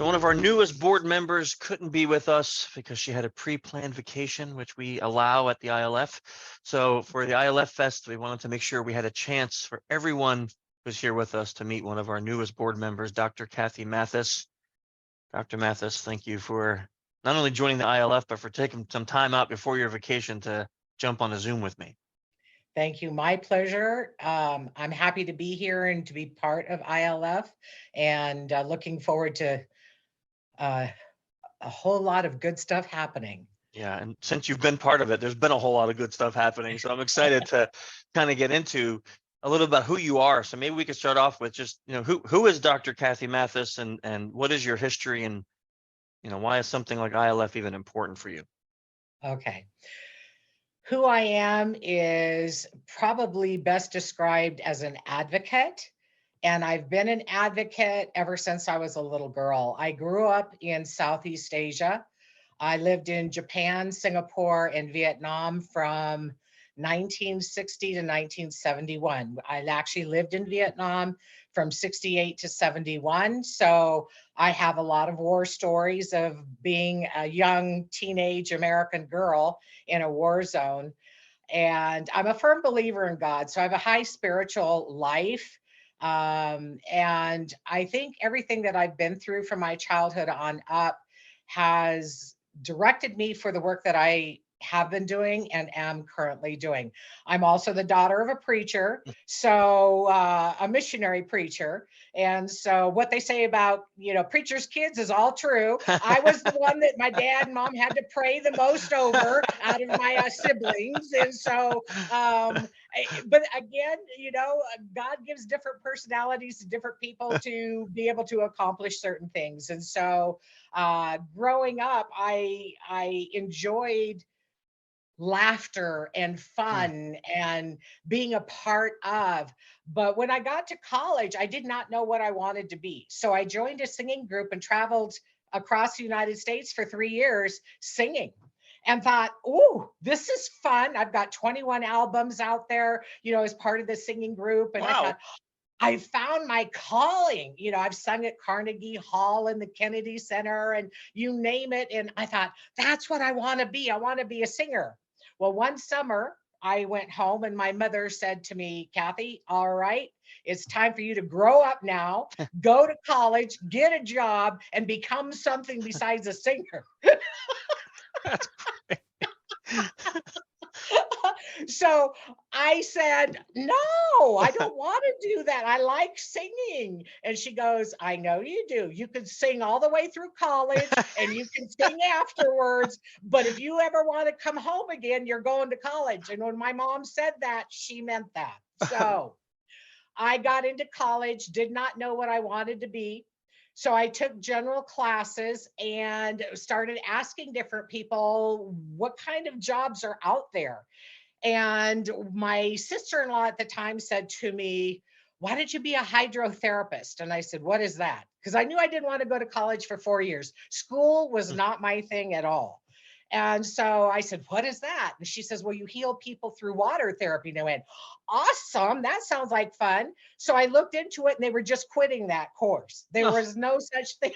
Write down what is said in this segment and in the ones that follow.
one of our newest board members couldn't be with us because she had a pre-planned vacation, which we allow at the ILF. So for the ILFest, we wanted to make sure we had a chance for everyone who's here with us to meet one of our newest board members, Dr. Kathie Mathis. Dr. Mathis, thank you for not only joining the ILF, but for taking some time out before your vacation to jump on a Zoom with me. Thank you. My pleasure. I'm happy to be here and to be part of ILF, and looking forward to a whole lot of good stuff happening. Yeah, and since you've been part of it, there's been a whole lot of good stuff happening. So I'm excited to kind of get into a little about who you are. So maybe we could start off with just, who is Dr. Kathie Mathis, and what is your history, and why is something like ILF even important for you? Okay. Who I am is probably best described as an advocate. And I've been an advocate ever since I was a little girl. I grew up in Southeast Asia. I lived in Japan, Singapore, and Vietnam from 1960 to 1971. I actually lived in Vietnam from 68 to 71. So I have a lot of war stories of being a young teenage American girl in a war zone. And I'm a firm believer in God. So I have a high spiritual life. And I think everything that I've been through from my childhood on up has directed me for the work that I have been doing and am currently doing. I'm also the daughter of a preacher, so a missionary preacher. And so what they say about, preachers' kids is all true. I was the one that my dad and mom had to pray the most over out of my siblings. And so, but again, God gives different personalities to different people to be able to accomplish certain things. And so growing up, I enjoyed laughter and fun and being a part of. But when I got to college, I did not know what I wanted to be. So I joined a singing group and traveled across the United States for 3 years singing, and thought, oh, this is fun. I've got 21 albums out there, as part of the singing group. And I Wow. thought, I found my calling. I've sung at Carnegie Hall and the Kennedy Center and you name it. And I thought, that's what I want to be. I want to be a singer. Well, one summer I went home and my mother said to me, Kathie, all right, it's time for you to grow up now, go to college, get a job, and become something besides a singer. That's great. So I said, no, I don't want to do that. I like singing. And she goes, I know you do. You can sing all the way through college and you can sing afterwards. But if you ever want to come home again, you're going to college. And when my mom said that, she meant that. So I got into college, did not know what I wanted to be. So I took general classes and started asking different people what kind of jobs are out there. And my sister-in-law at the time said to me, why don't you be a hydrotherapist? And I said, what is that? Because I knew I didn't want to go to college for 4 years. School was not my thing at all. And so I said, what is that? And she says, well, you heal people through water therapy. And I went, awesome. That sounds like fun. So I looked into it and they were just quitting that course. There was no such thing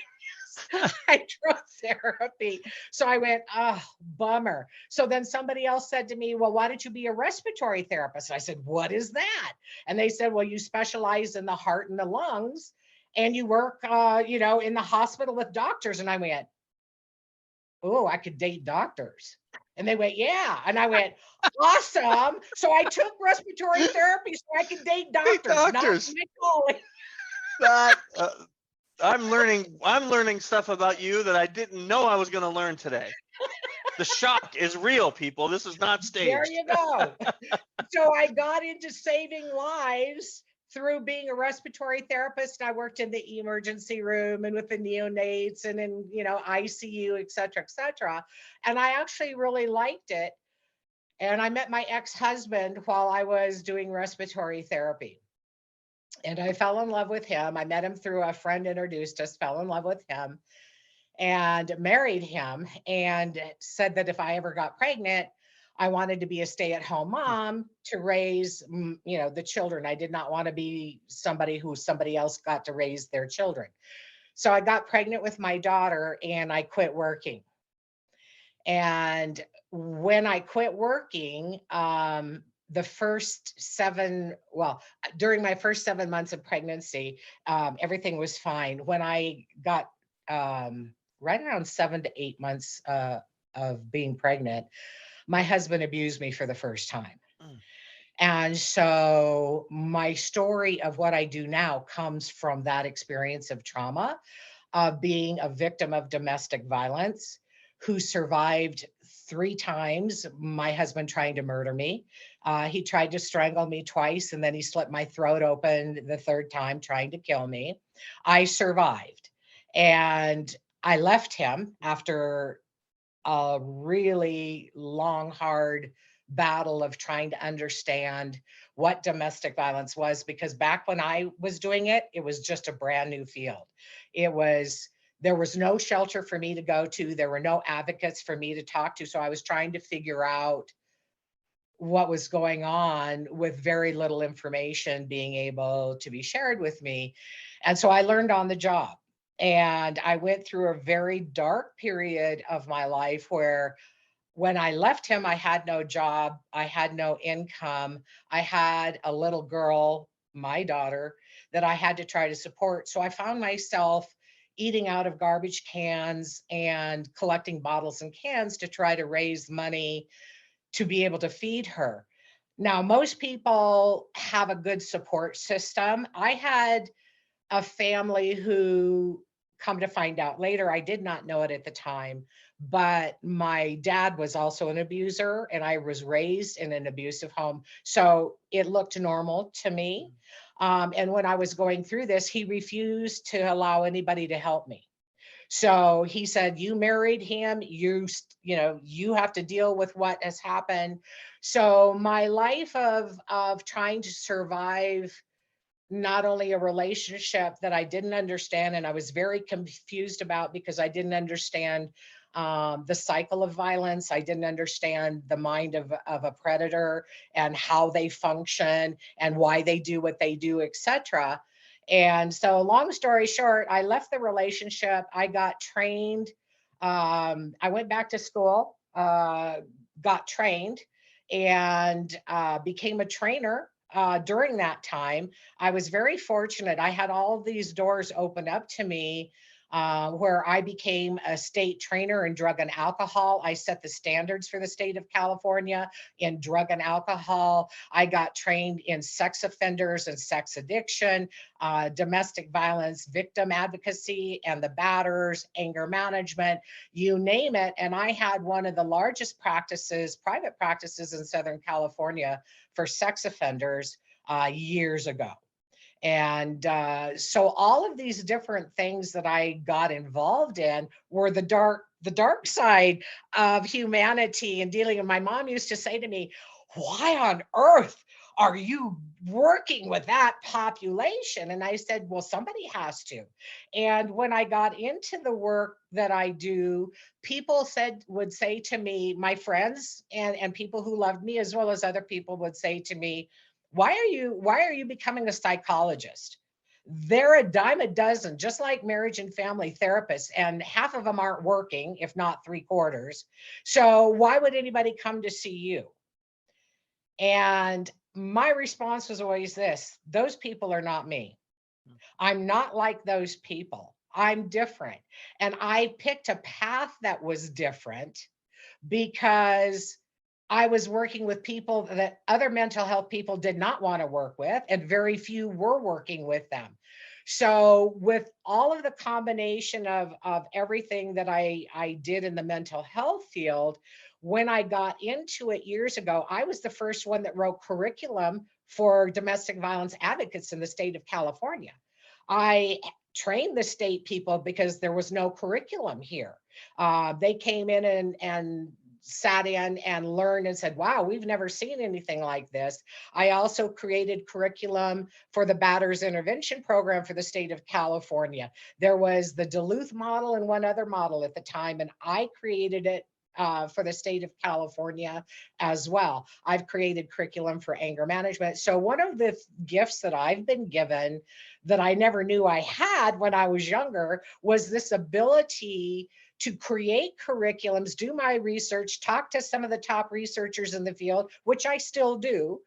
as hydrotherapy. So I went, oh, bummer. So then somebody else said to me, well, why don't you be a respiratory therapist? And I said, what is that? And they said, well, you specialize in the heart and the lungs and you work, in the hospital with doctors. And I went, oh, I could date doctors. And they went, yeah. And I went, awesome. So I took respiratory therapy so I could date doctors. Doctors. That, I'm learning stuff about you that I didn't know I was going to learn today. The shock is real, people. This is not staged. There you go. So I got into saving lives through being a respiratory therapist. I worked in the emergency room and with the neonates and in, ICU, et cetera, et cetera. And I actually really liked it. And I met my ex-husband while I was doing respiratory therapy. And I fell in love with him. I met him through a friend introduced us, fell in love with him and married him, and said that if I ever got pregnant, I wanted to be a stay-at-home mom to raise, the children. I did not want to be somebody who somebody else got to raise their children. So I got pregnant with my daughter and I quit working. And when I quit working, the first seven, well, during my first 7 months of pregnancy, everything was fine. When I got right around 7 to 8 months of being pregnant, my husband abused me for the first time. Mm. And so my story of what I do now comes from that experience of trauma, of being a victim of domestic violence, who survived 3 times my husband trying to murder me. He tried to strangle me twice, and then he slit my throat open the third time trying to kill me. I survived. And I left him after a really long, hard battle of trying to understand what domestic violence was, because back when I was doing it, it was just a brand new field. It was, there was no shelter for me to go to, there were no advocates for me to talk to. So I was trying to figure out what was going on with very little information being able to be shared with me. And so I learned on the job. And I went through a very dark period of my life where when I left him, I had no job, I had no income, I had a little girl, my daughter, that I had to try to support. So I found myself eating out of garbage cans and collecting bottles and cans to try to raise money to be able to feed her. Now, most people have a good support system. I had a family who, come to find out later, I did not know it at the time, but my dad was also an abuser and I was raised in an abusive home. So it looked normal to me. And when I was going through this, he refused to allow anybody to help me. So he said, you married him, you have to deal with what has happened. So my life of trying to survive not only a relationship that I didn't understand and I was very confused about because I didn't understand the cycle of violence. I didn't understand the mind of a predator and how they function and why they do what they do, etc. And so, long story short, I left the relationship. I got trained. I went back to school, got trained, and became a trainer during that time. I was very fortunate. I had all these doors open up to me where I became a state trainer in drug and alcohol. I set the standards for the state of California in drug and alcohol. I got trained in sex offenders and sex addiction, domestic violence, victim advocacy, and the batters, anger management, you name it. And I had one of the largest practices, private practices in Southern California for sex offenders years ago. And so all of these different things that I got involved in were the dark side of humanity and dealing. And my mom used to say to me, why on earth are you working with that population? And I said, well, somebody has to. And when I got into the work that I do, people would say to me, my friends and people who loved me, as well as other people would say to me, why are you becoming a psychologist? They're a dime a dozen, just like marriage and family therapists, and half of them aren't working, if not 3/4. So why would anybody come to see you? And my response was always this: those people are not me. I'm not like those people. I'm different. And I picked a path that was different because I was working with people that other mental health people did not want to work with, and very few were working with them. So, with all of the combination of everything that I did in the mental health field, when I got into it years ago, I was the first one that wrote curriculum for domestic violence advocates in the state of California. I trained the state people because there was no curriculum here. They came in and sat in and learned and said, wow, we've never seen anything like this. I also created curriculum for the Batters Intervention Program for the state of California. There was the Duluth model and one other model at the time, and I created it for the state of California as well. I've created curriculum for anger management. So one of the gifts that I've been given that I never knew I had when I was younger was this ability to create curriculums, do my research, talk to some of the top researchers in the field, which I still do,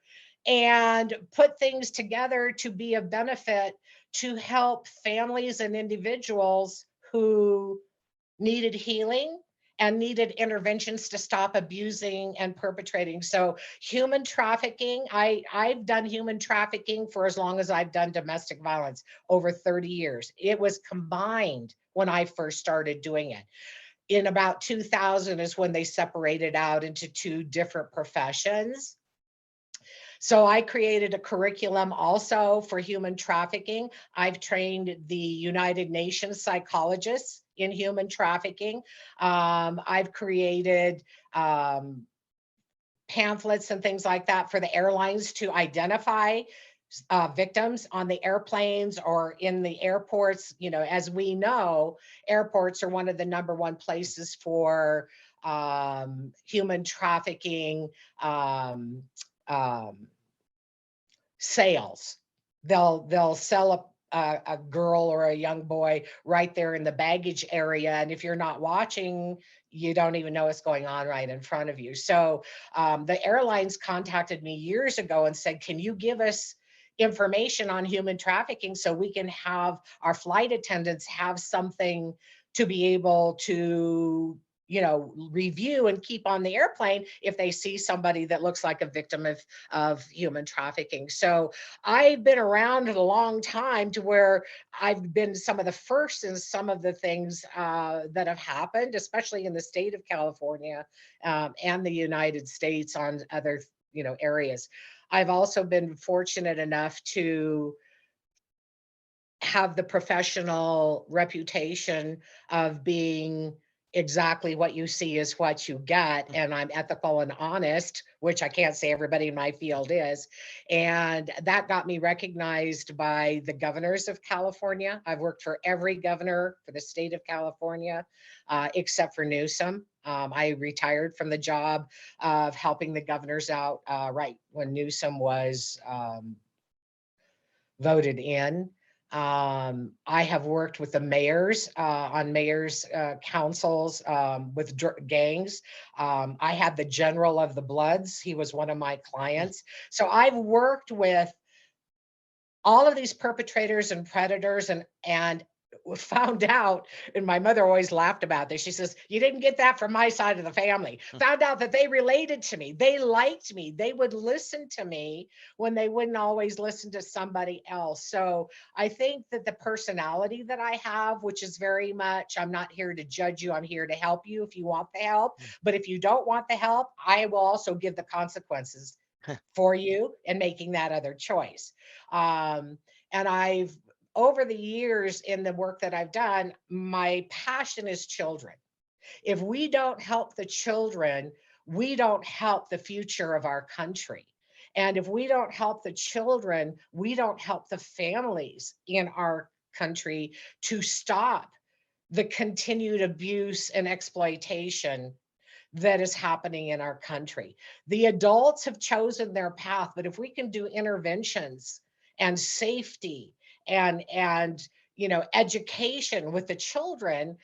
and put things together to be of benefit to help families and individuals who needed healing and needed interventions to stop abusing and perpetrating. So human trafficking, I've done human trafficking for as long as I've done domestic violence, over 30 years. It was combined when I first started doing it. In about 2000 is when they separated out into two different professions. So I created a curriculum also for human trafficking. I've trained the United Nations psychologists in human trafficking. I've created pamphlets and things like that for the airlines to identify victims on the airplanes or in the airports. You know, as we know, airports are one of the #1 places for human trafficking sales. They'll sell a girl or a young boy right there in the baggage area, and if you're not watching, you don't even know what's going on right in front of you. So the airlines contacted me years ago and said, can you give us information on human trafficking so we can have our flight attendants have something to be able to, you know, review and keep on the airplane if they see somebody that looks like a victim of human trafficking. So I've been around a long time to where I've been some of the first in some of the things that have happened, especially in the state of California and the United States on other, you know, areas. I've also been fortunate enough to have the professional reputation of being exactly what you see is what you get. And I'm ethical and honest, which I can't say everybody in my field is. And that got me recognized by the governors of California. I've worked for every governor for the state of California, except for Newsom. I retired from the job of helping the governors out right when Newsom was voted in. I have worked with the mayors on mayors councils with gangs. I had the general of the Bloods. He was one of my clients. So I've worked with all of these perpetrators and predators and found out, and my mother always laughed about this. She says, you didn't get that from my side of the family. Found out that they related to me. They liked me. They would listen to me when they wouldn't always listen to somebody else. So I think that the personality that I have, which is very much, I'm not here to judge you. I'm here to help you if you want the help. But if you don't want the help, I will also give the consequences for you and making that other choice. And I've, over the years in the work that I've done, my passion is children. If we don't help the children, we don't help the future of our country. And if we don't help the children, we don't help the families in our country to stop the continued abuse and exploitation that is happening in our country. The adults have chosen their path, but if we can do interventions and safety and you know, education with the children,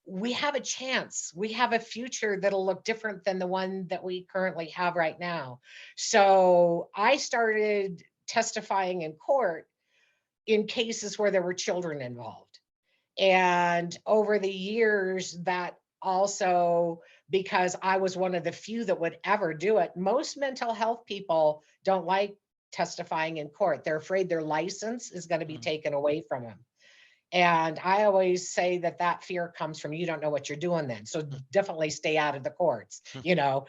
we have a chance. We have a future that'll look different than the one that we currently have right now. So I started testifying in court in cases where there were children involved. And over the years, that also, because I was one of the few that would ever do it, most mental health people don't like testifying in court. They're afraid their license is going to be taken away from them. And I always say that that fear comes from you don't know what you're doing then. So definitely stay out of the courts. You know,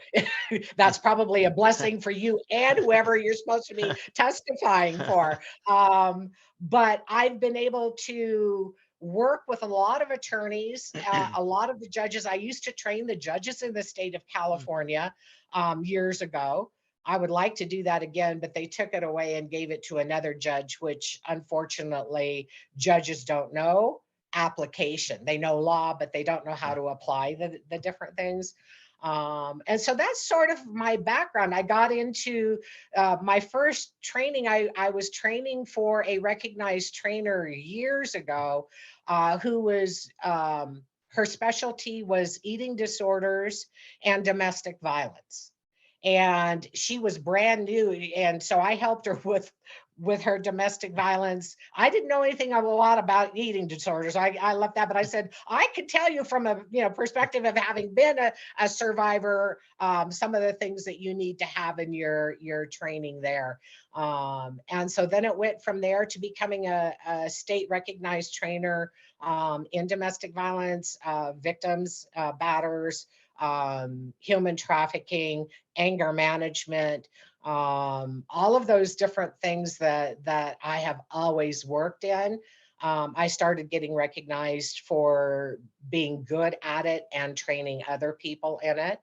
that's probably a blessing for you and whoever you're supposed to be testifying for. But I've been able to work with a lot of attorneys, a lot of the judges. I used to train the judges in the state of California years ago. I would like to do that again, but they took it away and gave it to another judge, which unfortunately judges don't know application. They know law, but they don't know how to apply the different things. And so that's sort of my background. I got into my first training. I was training for a recognized trainer years ago who was, her specialty was eating disorders and domestic violence. And she was brand new. And so I helped her with her domestic violence. I didn't know anything a lot about eating disorders. I left that, but I said, I could tell you from a perspective of having been a survivor, some of the things that you need to have in your training there. And so then it went from there to becoming a state recognized trainer in domestic violence, victims, batters, human trafficking, anger management, all of those different things that I have always worked in. I started getting recognized for being good at it and training other people in it.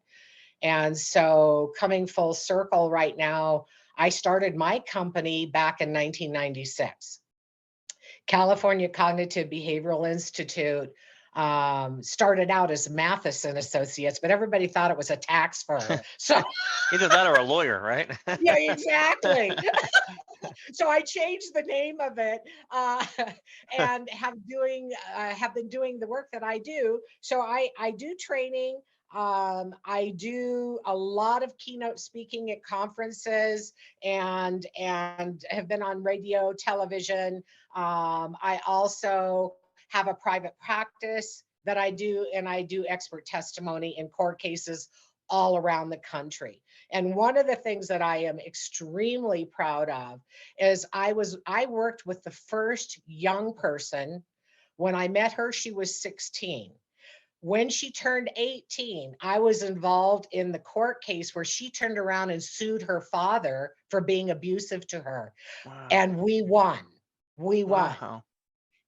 And so coming full circle right now, I started my company back in 1996. California Cognitive Behavioral Institute started out as Mathis and Associates, but everybody thought it was a tax firm. So Either that or a lawyer, right? yeah, exactly. So I changed the name of it and have been doing the work that I do. So I do training. I do a lot of keynote speaking at conferences and have been on radio, television. I also have a private practice that I do, and I do expert testimony in court cases all around the country. And one of the things that I am extremely proud of is I worked with the first young person. When I met her, she was 16. When she turned 18, I was involved in the court case where she turned around and sued her father for being abusive to her. Wow. And we won. We won. Wow.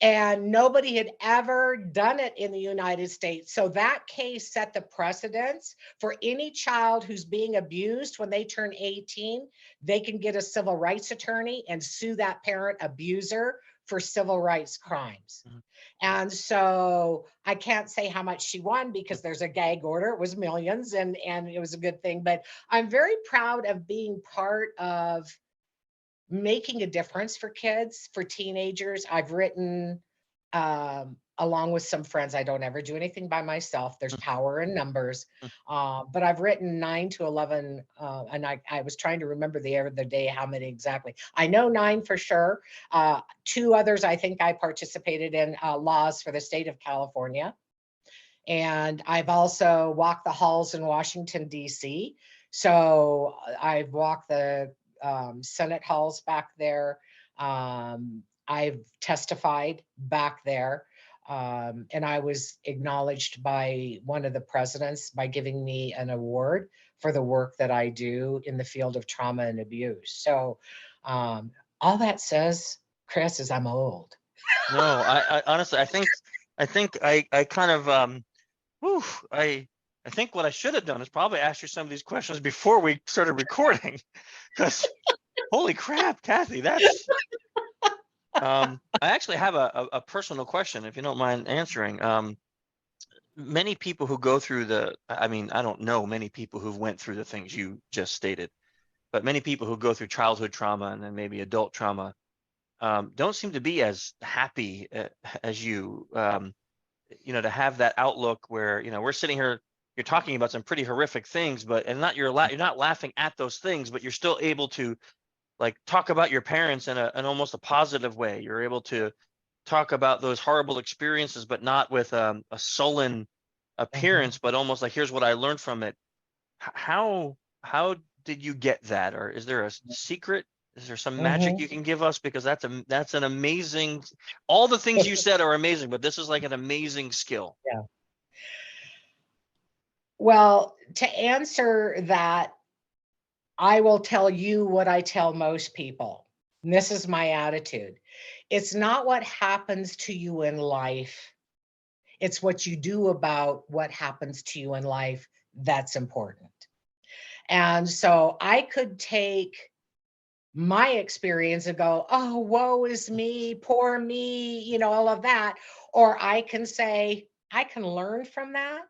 And nobody had ever done it in the United States. So that case set the precedence for any child who's being abused. When they turn 18, they can get a civil rights attorney and sue that parent abuser for civil rights crimes. Mhm. And so I can't say how much she won because there's a gag order. It was millions, and it was a good thing. But I'm very proud of being part of making a difference for kids, for teenagers. I've written along with some friends. I don't ever do anything by myself. There's power in numbers. But I've written 9 to 11, and I was trying to remember the other day how many exactly. I know 9 for sure. 2 others I think I participated in, laws for the state of California. And I've also walked the halls in Washington, D.C. So I've walked the Senate halls back there. I've testified back there. And I was acknowledged by one of the presidents by giving me an award for the work that I do in the field of trauma and abuse. So all that says, Chris, is I'm old. No, I honestly, I think I kind of whew, I think what I should have done is probably ask you some of these questions before we started recording, because holy crap, Kathie, that's I actually have a personal question, if you don't mind answering. Many people who go through I mean, I don't know many people who've went through the things you just stated, but many people who go through childhood trauma and then maybe adult trauma don't seem to be as happy as you. To have that outlook where we're sitting here, you're talking about some pretty horrific things, but you're not laughing at those things, but you're still able to like talk about your parents in an almost a positive way. You're able to talk about those horrible experiences, but not with a sullen appearance, but almost like, here's what I learned from it. How did you get that? Or is there a secret? Is there some magic you can give us? Because that's an amazing, all the things you said are amazing, but this is like an amazing skill. Yeah. Well, to answer that, I will tell you what I tell most people. And this is my attitude. It's not what happens to you in life. It's what you do about what happens to you in life that's important. And so I could take my experience and go, oh, woe is me, poor me, all of that. Or I can say, I can learn from that.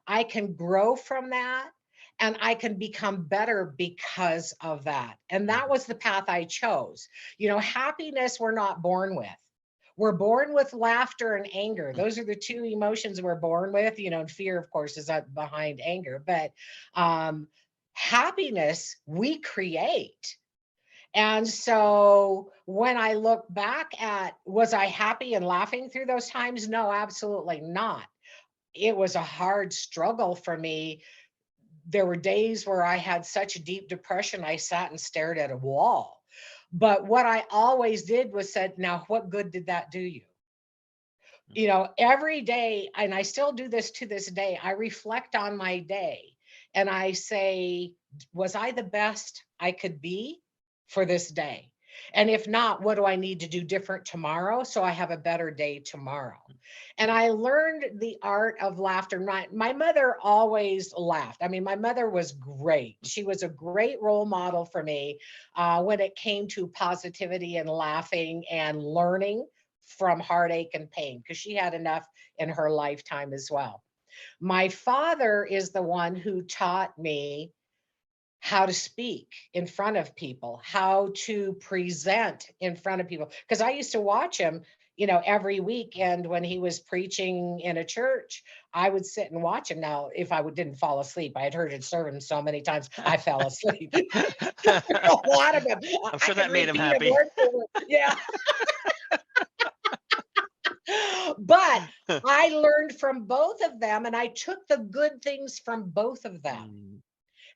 I can grow from that. and I can become better because of that. And that was the path I chose. Happiness we're not born with. We're born with laughter and anger. Those are the two emotions we're born with, and fear, of course, is behind anger. But happiness we create. And so when I look back at, was I happy and laughing through those times? No, absolutely not. It was a hard struggle for me. There were days where I had such deep depression, I sat and stared at a wall. But what I always did was said, now, what good did that do you? Every day, and I still do this to this day, I reflect on my day and I say, was I the best I could be for this day? And if not, what do I need to do different tomorrow so I have a better day tomorrow? And I learned the art of laughter. My mother always laughed. I mean, my mother was great. She was a great role model for me when it came to positivity and laughing and learning from heartache and pain, because she had enough in her lifetime as well. My father is the one who taught me how to speak in front of people, how to present in front of people. Because I used to watch him, every weekend when he was preaching in a church, I would sit and watch him. Now, if I didn't fall asleep, I had heard it sermon so many times, I fell asleep. A lot of them. I'm I sure could that made him repeat it happy. word for word. Yeah. But I learned from both of them and I took the good things from both of them Mm,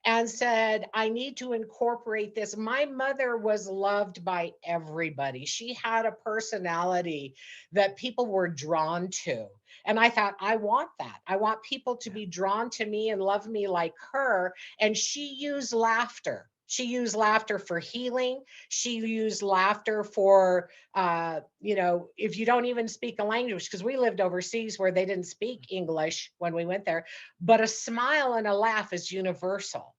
and said, I need to incorporate this. My mother was loved by everybody. She had a personality that people were drawn to. And I thought, I want that. I want people to yeah. be drawn to me and love me like her. And she used laughter. She used laughter for healing. She used laughter for, if you don't even speak a language, because we lived overseas where they didn't speak English when we went there, but a smile and a laugh is universal.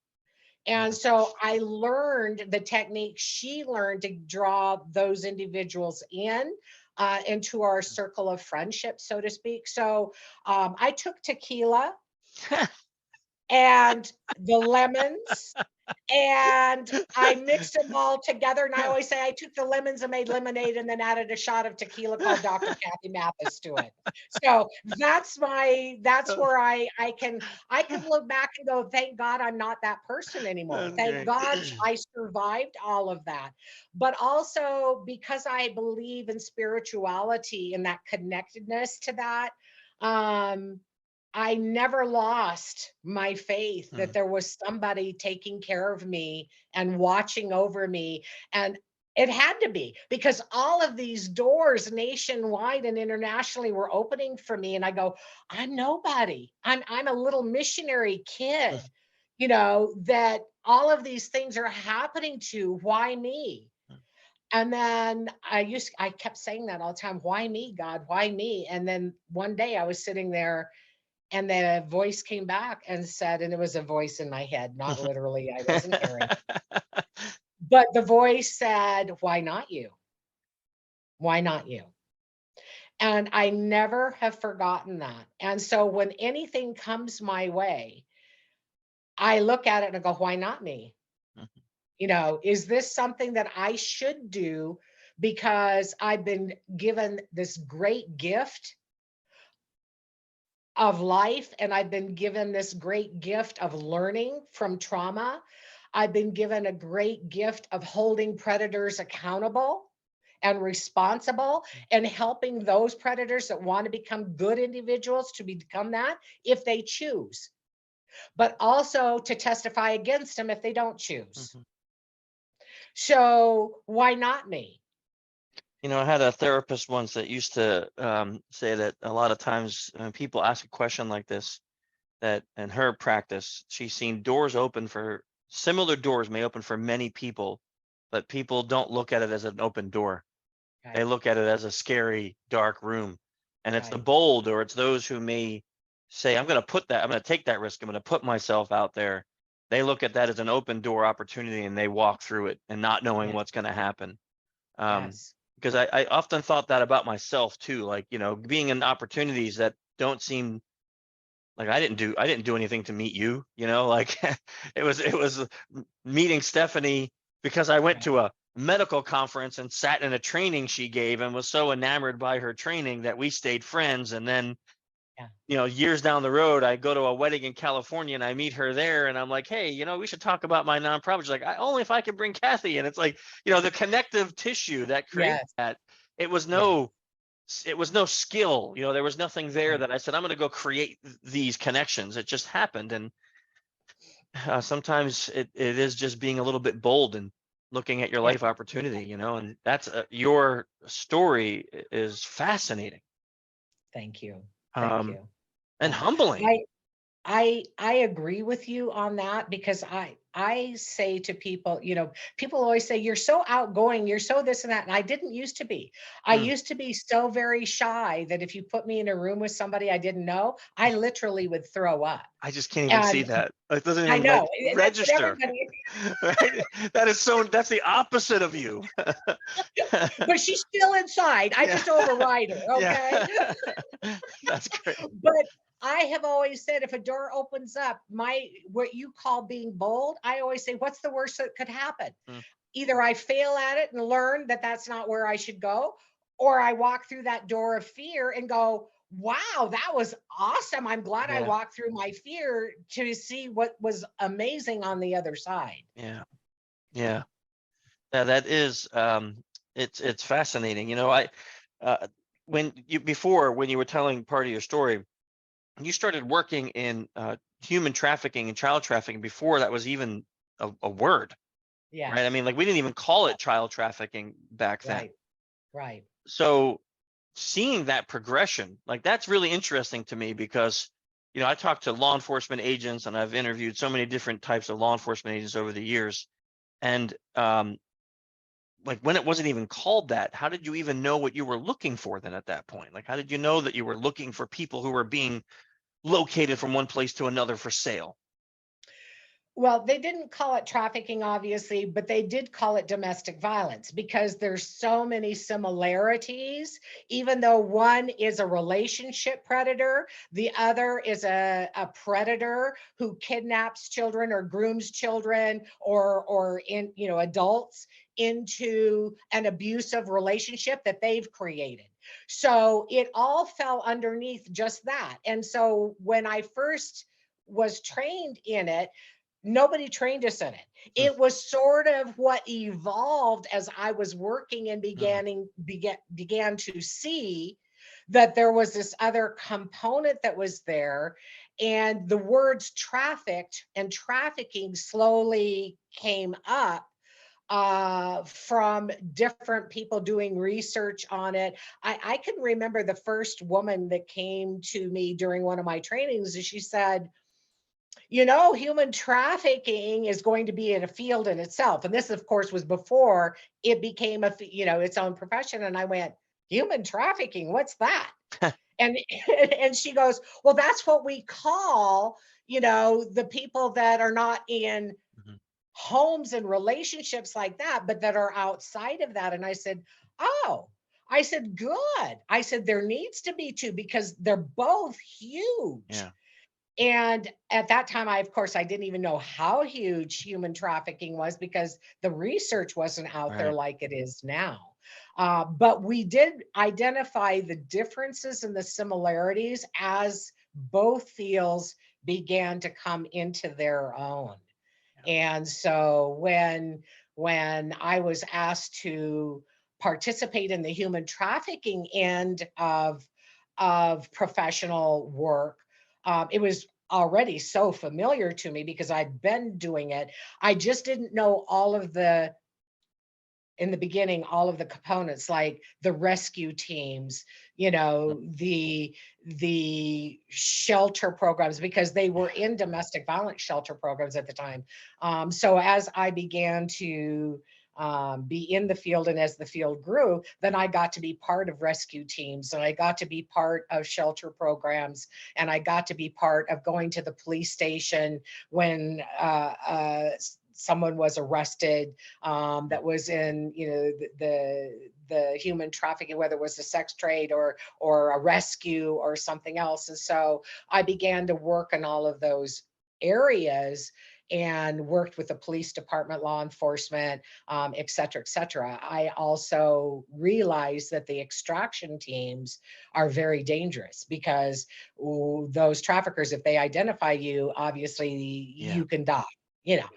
And Yeah. so I learned the technique she learned to draw those individuals into our circle of friendship, so to speak. So I took tequila and the lemons and I mixed them all together. And I always say I took the lemons and made lemonade and then added a shot of tequila called Dr. Kathie Mathis to it. So that's where I can look back and go, thank God I'm not that person anymore. That's Thank great. God I survived all of that. But also because I believe in spirituality and that connectedness to that, um, I never lost my faith that Mm, there was somebody taking care of me and watching over me. And it had to be because all of these doors nationwide and internationally were opening for me. And I go, I'm nobody. I'm a little missionary mm, kid, that all of these things are happening to. Why me? mm. And then I kept saying that all the time. Why me, God? Why me? And then one day I was sitting there and then a voice came back and said, and it was a voice in my head, not literally, I wasn't hearing, but the voice said, why not you? Why not you? And I never have forgotten that. And so when anything comes my way, I look at it and I go, why not me? Mhm. Is this something that I should do because I've been given this great gift of life and I've been given this great gift of learning from trauma. I've been given a great gift of holding predators accountable and responsible and helping those predators that want to become good individuals to become that if they choose, but also to testify against them if they don't choose. Mhm. So why not me? I had a therapist once that used to say that a lot of times when people ask a question like this, that in her practice, she's seen doors open for similar doors may open for many people, but people don't look at it as an open door. They Right, look at it as a scary, dark room. And it's the right, bold, or it's those who may say, I'm going to take that risk. I'm going to put myself out there. They look at that as an open door opportunity and they walk through it and not knowing yeah, what's going to happen. Um, yes, because I often thought that about myself too, like, being in opportunities that don't seem Like I didn't do anything to meet you, you know, like it was meeting Stephanie because I went Right. to a medical conference and sat in a training she gave and was so enamored by her training that we stayed friends. And then, Yeah. you know, years down the road, I go to a wedding in California and I meet her there and I'm like, hey, you know, we should talk about my nonprofit. She's like, only if I could bring Kathie. And it's like, you know, the connective tissue that creates Yes. that. It was Yeah. no it was no skill, you know, there was nothing there Right. that I said, I'm going to go create these connections. It just happened. And sometimes it is just being a little bit bold and looking at your Yeah. life opportunity, you know, and that's your story is fascinating, Thank you. Thank um, you. and Yeah. humbling. I agree with you on that because I say to people, people always say you're so outgoing, you're so this and that, and I didn't used to be. I Mm, used to be so very shy that if you put me in a room with somebody I didn't know, I literally would throw up. I just can't even see And that. It doesn't I even know like that's what register, everybody, right? That's the opposite of you. but she's still inside. I Yeah. just override her, Yeah. okay? That's great. But I have always said if a door opens up, what you call being bold, I always say, what's the worst that could happen? Mm, Either I fail at it and learn that that's not where I should go, or I walk through that door of fear and go, wow, that was awesome. I'm glad I yeah. walked through my fear to see what was amazing on the other side. Yeah. Yeah. Yeah, that is it's fascinating. You know, I uh when you were telling part of your story, you started working in human trafficking and child trafficking before that was even a word, right? I Yes. mean, like we didn't even call it child trafficking back then. Right. Right. So seeing that progression, like that's really interesting to me because, you know, I talked to law enforcement agents and I've interviewed so many different types of law enforcement agents over the years. And like when it wasn't even called that, how did you even know what you were looking for then at that point? Like, how did you know that you were looking for people who were being located from one place to another for sale? Well, they didn't call it trafficking, obviously, but they did call it domestic violence because there's so many similarities. Even though one is a relationship predator, the other is a predator who kidnaps children or grooms children or in adults into an abusive relationship that they've created. So it all fell underneath just that. And so when I first was trained in it, nobody trained us in it. Mm, It was sort of what evolved as I was working and mm, began to see that there was this other component that was there, and the words trafficked and trafficking slowly came up from different people doing research on it. I can remember the first woman that came to me during one of my trainings, and she said, human trafficking is going to be in a field in itself. And this, of course, was before it became its own profession. And I went, human trafficking, what's that? And and she goes, well, that's what we call, the people that are not in mhm. homes and relationships like that, but that are outside of that. And I said, oh, I said, good. I said, there needs to be two because they're both huge. Yeah, And at that time, of course, I didn't even know how huge human trafficking was because the research wasn't out there right. like it is now. But we did identify the differences and the similarities as both fields began to come into their own. Yeah. And so when I was asked to participate in the human trafficking end of professional work, it was already so familiar to me because I'd been doing it. I just didn't know in the beginning, all of the components like the rescue teams, Mm, the shelter programs, because they were in domestic violence shelter programs at the time. So as I began to be in the field and as the field grew, then I got to be part of rescue teams and I got to be part of shelter programs and I got to be part of going to the police station when someone was arrested that was in, the human trafficking, whether it was the sex trade or a rescue or something else. And so I began to work in all of those areas and worked with the police department, law enforcement, et cetera, et cetera. I also realized that the extraction teams are very dangerous because those traffickers, if they identify you, obviously Yeah. you can die, you know.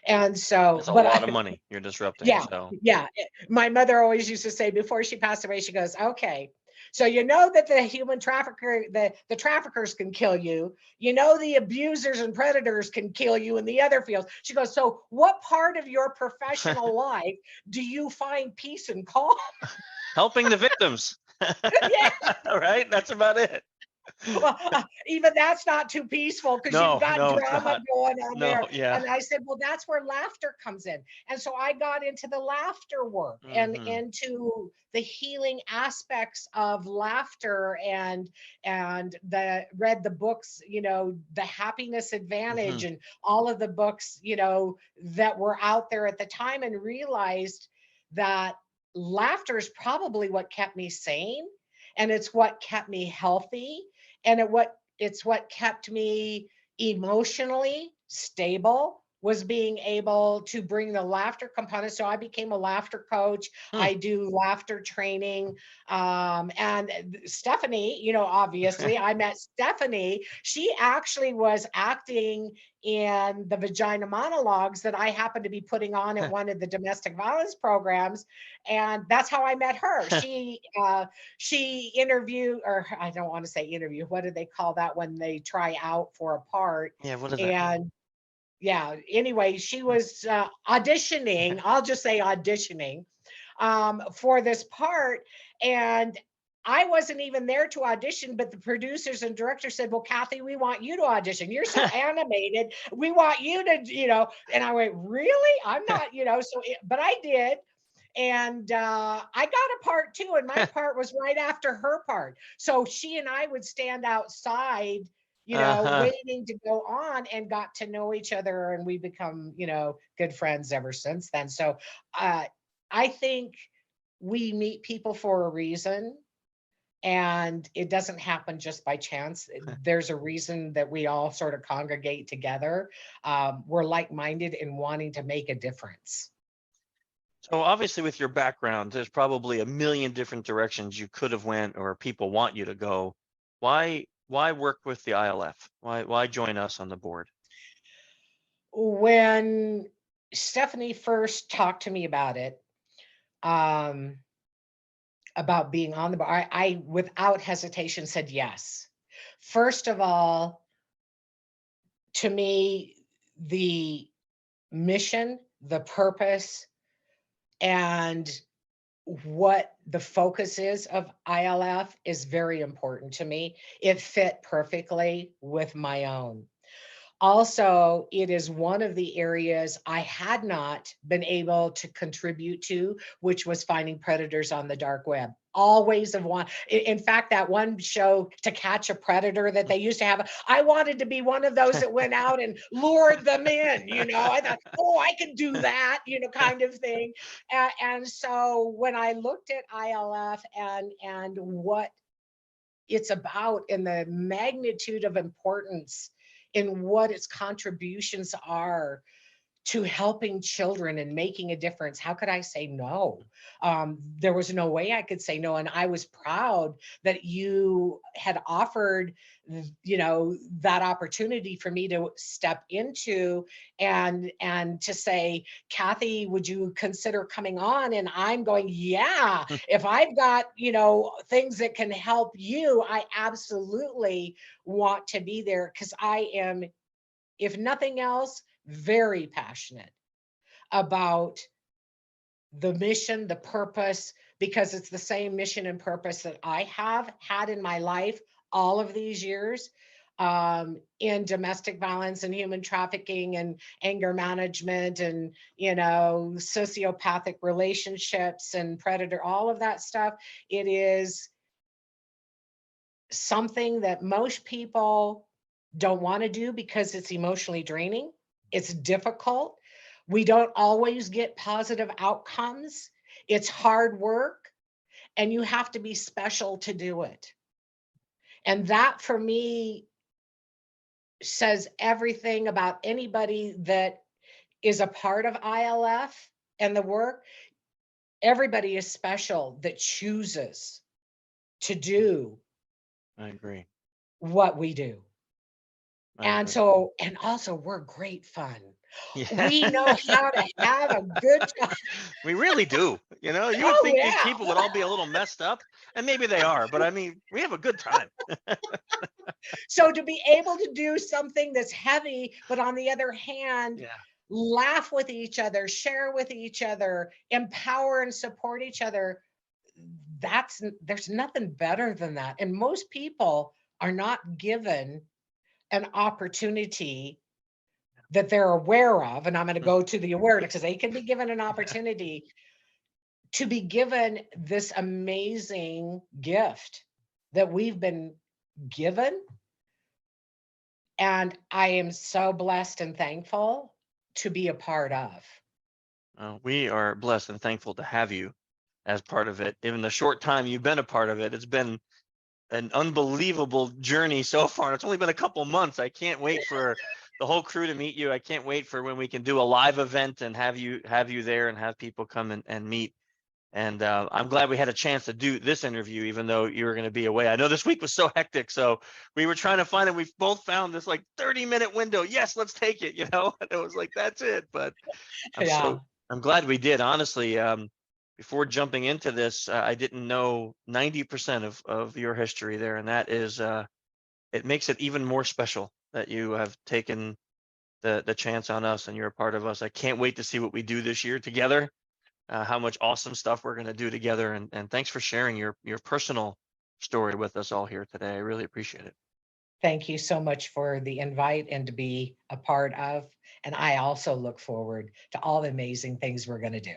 And so, That's a but lot of money you're disrupting. yeah, So yeah. My mother always used to say before she passed away, she goes, okay, so you know that the human trafficker, the traffickers can kill you. You know the abusers and predators can kill you in the other fields. She goes, so what part of your professional life do you find peace and calm? helping the victims. Yeah. Right? That's about it. Well, even that's not too peaceful because you've No, got no, it's drama not. going on No, there. yeah. And I said, well, that's where laughter comes in. And so I got into the laughter work and Hmm. into the healing aspects of laughter and read the books, the happiness Hmm. advantage and all of the books, that were out there at the time, and realized that laughter is probably what kept me sane, and it's what kept me healthy, and it's what kept me emotionally stable, was being able to bring the laughter component. So I became a laughter coach. Hmm. I do laughter training. And Stephanie, obviously I met Stephanie. She actually was acting in the vagina monologues that I happened to be putting on at one of the domestic violence programs. And that's how I met her. She interviewed, or I don't want to say interview, what do they call that when they try out for a part? Yeah, what is that? And yeah, anyway, she was auditioning, I'll just say auditioning, for this part. And I wasn't even there to audition, but the producers and director said, well, Kathie, we want you to audition. You're so animated. We want you to, and I went, really? I'm not, but I did. And I got a part too, and my part was right after her part. So she and I would stand outside, Uh-huh. waiting to go on, and got to know each other, and we become, good friends ever since then. So uh, I think we meet people for a reason, and it doesn't happen just by chance. There's a reason that we all sort of congregate together. We're like-minded in wanting to make a difference. So obviously with your background, there's probably a million different directions you could have went or people want you to go. Why work with the ILF? Why join us on the board? When Stephanie first talked to me about it, um, about being on the board, I without hesitation said yes. First of all, to me, the mission, the purpose, and what the focus is of ILF is very important to me. It fit perfectly with my own. Also, it is one of the areas I had not been able to contribute to, which was finding predators on the dark web. Always have wanted. In fact, that one show, To Catch a Predator, that they used to have, I wanted to be one of those that went out and lured them in. I thought, oh, I could do that, kind of thing. And so when I looked at ILF and what it's about and the magnitude of importance in what its contributions are to helping children and making a difference, how could I say no? There was no way I could say no. And I was proud that you had offered, that opportunity for me to step into and to say, Kathie, would you consider coming on? And I'm going, yeah, if I've got, things that can help you, I absolutely want to be there, because I am, if nothing else, very passionate about the mission, the purpose, because it's the same mission and purpose that I have had in my life all of these years, in domestic violence and human trafficking and anger management and, sociopathic relationships and predator, all of that stuff. It is something that most people don't want to do because it's emotionally draining. It's difficult. We don't always get positive outcomes. It's hard work, and you have to be special to do it. And that for me says everything about anybody that is a part of ILF and the work. Everybody is special that chooses to do I agree. what we do. I And agree. so, and also we're great fun. Yeah. We know how to have a good time. We really do. You know, you would Oh think these yeah. people would all be a little messed up, and maybe they are, but I mean, we have a good time. So to be able to do something that's heavy, but on the other hand, Yeah. laugh with each other, share with each other, empower and support each other, there's nothing better than that. And most people are not given an opportunity that they're aware of. And I'm going to go to the awareness because they can be given an Yeah. opportunity to be given this amazing gift that we've been given. And I am so blessed and thankful to be a part of. We are blessed and thankful to have you as part of it. Even the short time you've been a part of it, it's been an unbelievable journey so far. And it's only been a couple months. I can't wait for the whole crew to meet you. I can't wait for when we can do a live event and have you there and have people come and meet. And I'm glad we had a chance to do this interview, even though you were going to be away. I know this week was so hectic, so we were trying to find it. We both found this like 30-minute window. Yes, let's take it. And it was like that's it. But I'm Yeah. so I'm glad we did. Honestly, before jumping into this, I didn't know 90% of your history there, and that is it makes it even more special that you have taken the chance on us and you're a part of us. I can't wait to see what we do this year together. How much awesome stuff we're going to do together, and thanks for sharing your personal story with us all here today. I really appreciate it. Thank you so much for the invite and to be a part of. And I also look forward to all the amazing things we're going to do.